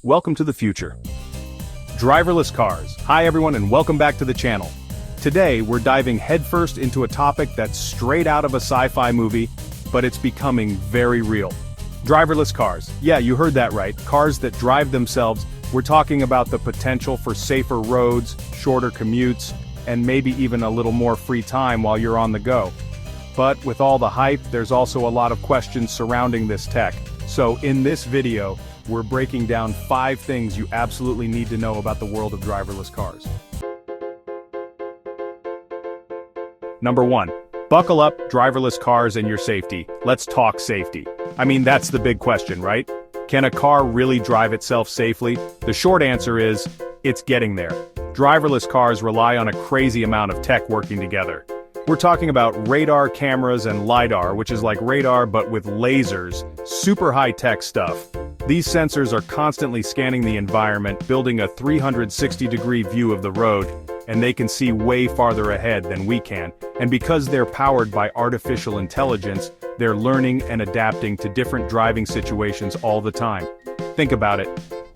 welcome to the future. Driverless cars. Hi everyone and welcome back to the channel. Today we're diving headfirst into a topic that's straight out of a sci-fi movie, but it's becoming very real. Driverless cars. Yeah, you heard that right, cars that drive themselves. We're talking about the potential for safer roads, shorter commutes, and maybe even a little more free time while you're on the go. But with all the hype, there's also a lot of questions surrounding this tech. So in this video, we're breaking down 5 things you absolutely need to know about the world of driverless cars. Number 1. Buckle up, driverless cars and your safety. Let's talk safety. I mean, that's the big question, right? Can a car really drive itself safely? The short answer is, it's getting there. Driverless cars rely on a crazy amount of tech working together. We're talking about radar, cameras, and LiDAR, which is like radar but with lasers, super high-tech stuff. These sensors are constantly scanning the environment, building a 360-degree view of the road, and they can see way farther ahead than we can. And because they're powered by artificial intelligence, they're learning and adapting to different driving situations all the time. Think about it.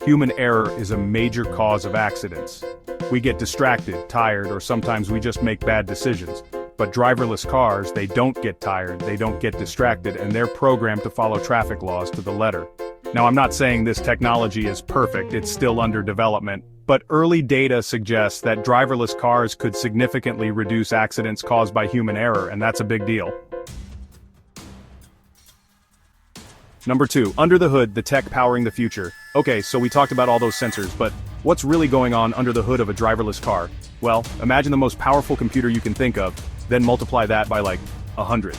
Human error is a major cause of accidents. We get distracted, tired, or sometimes we just make bad decisions. But driverless cars, they don't get tired, they don't get distracted, and they're programmed to follow traffic laws to the letter. Now, I'm not saying this technology is perfect, it's still under development, but early data suggests that driverless cars could significantly reduce accidents caused by human error, and that's a big deal. Number 2, under the hood, the tech powering the future. Okay, so we talked about all those sensors, but what's really going on under the hood of a driverless car? Well, imagine the most powerful computer you can think of, then multiply that by like 100.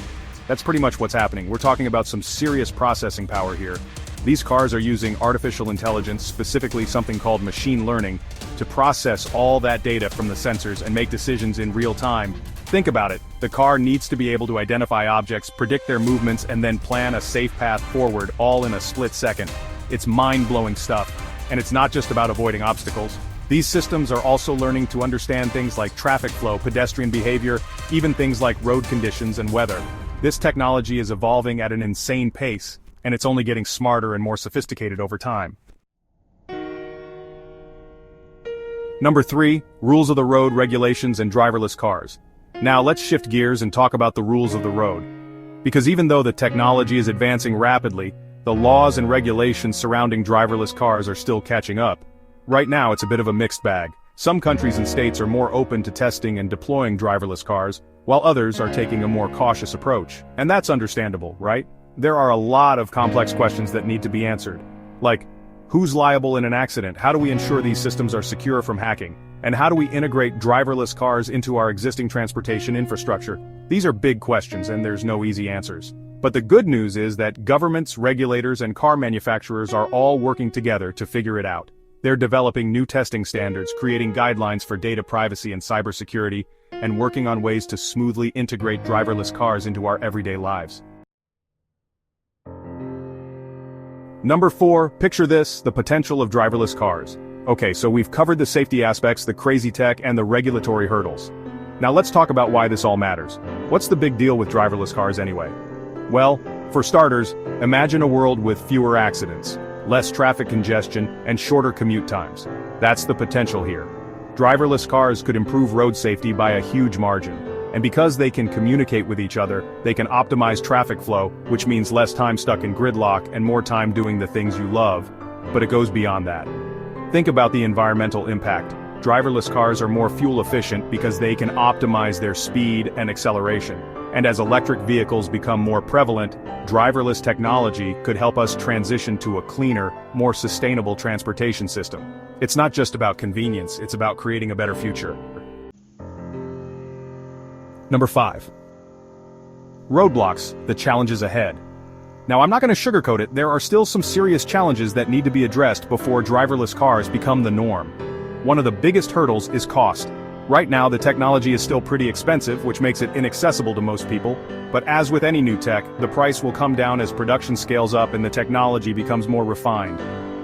That's pretty much what's happening. We're talking about some serious processing power here. These cars are using artificial intelligence, specifically something called machine learning, to process all that data from the sensors and make decisions in real time. Think about it. The car needs to be able to identify objects, predict their movements, and then plan a safe path forward, all in a split second. It's mind-blowing stuff. And it's not just about avoiding obstacles. These systems are also learning to understand things like traffic flow, pedestrian behavior, even things like road conditions and weather. This technology is evolving at an insane pace, and it's only getting smarter and more sophisticated over time. Number 3, rules of the road, regulations, and driverless cars. Now let's shift gears and talk about the rules of the road. Because even though the technology is advancing rapidly, the laws and regulations surrounding driverless cars are still catching up. Right now it's a bit of a mixed bag. Some countries and states are more open to testing and deploying driverless cars, while others are taking a more cautious approach. And that's understandable, right? There are a lot of complex questions that need to be answered. Like, who's liable in an accident? How do we ensure these systems are secure from hacking? And how do we integrate driverless cars into our existing transportation infrastructure? These are big questions and there's no easy answers. But the good news is that governments, regulators, and car manufacturers are all working together to figure it out. They're developing new testing standards, creating guidelines for data privacy and cybersecurity, and working on ways to smoothly integrate driverless cars into our everyday lives. Number 4, picture this, the potential of driverless cars. Okay, so we've covered the safety aspects, the crazy tech, and the regulatory hurdles. Now let's talk about why this all matters. What's the big deal with driverless cars anyway? Well, for starters, imagine a world with fewer accidents, less traffic congestion, and shorter commute times. That's the potential here. Driverless cars could improve road safety by a huge margin. And because they can communicate with each other, they can optimize traffic flow, which means less time stuck in gridlock and more time doing the things you love. But it goes beyond that. Think about the environmental impact. Driverless cars are more fuel efficient because they can optimize their speed and acceleration. And as electric vehicles become more prevalent, driverless technology could help us transition to a cleaner, more sustainable transportation system. It's not just about convenience, it's about creating a better future. Number 5. Roadblocks, the challenges ahead. Now I'm not going to sugarcoat it, there are still some serious challenges that need to be addressed before driverless cars become the norm. One of the biggest hurdles is cost. Right now the technology is still pretty expensive, which makes it inaccessible to most people, but as with any new tech, the price will come down as production scales up and the technology becomes more refined.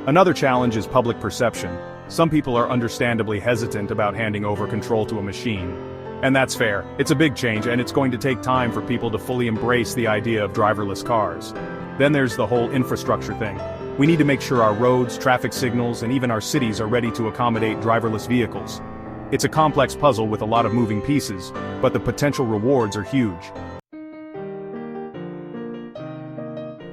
Another challenge is public perception. Some people are understandably hesitant about handing over control to a machine. And that's fair. It's a big change and it's going to take time for people to fully embrace the idea of driverless cars. Then there's the whole infrastructure thing. We need to make sure our roads, traffic signals, and even our cities are ready to accommodate driverless vehicles. It's a complex puzzle with a lot of moving pieces, but the potential rewards are huge.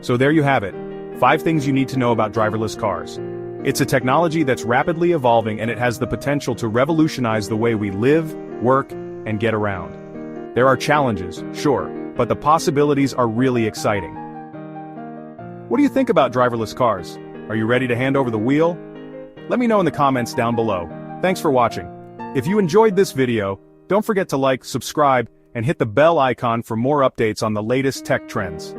So there you have it. 5 things you need to know about driverless cars. It's a technology that's rapidly evolving and it has the potential to revolutionize the way we live, work, and get around. There are challenges, sure, but the possibilities are really exciting. What do you think about driverless cars? Are you ready to hand over the wheel? Let me know in the comments down below. Thanks for watching. If you enjoyed this video, don't forget to like, subscribe, and hit the bell icon for more updates on the latest tech trends.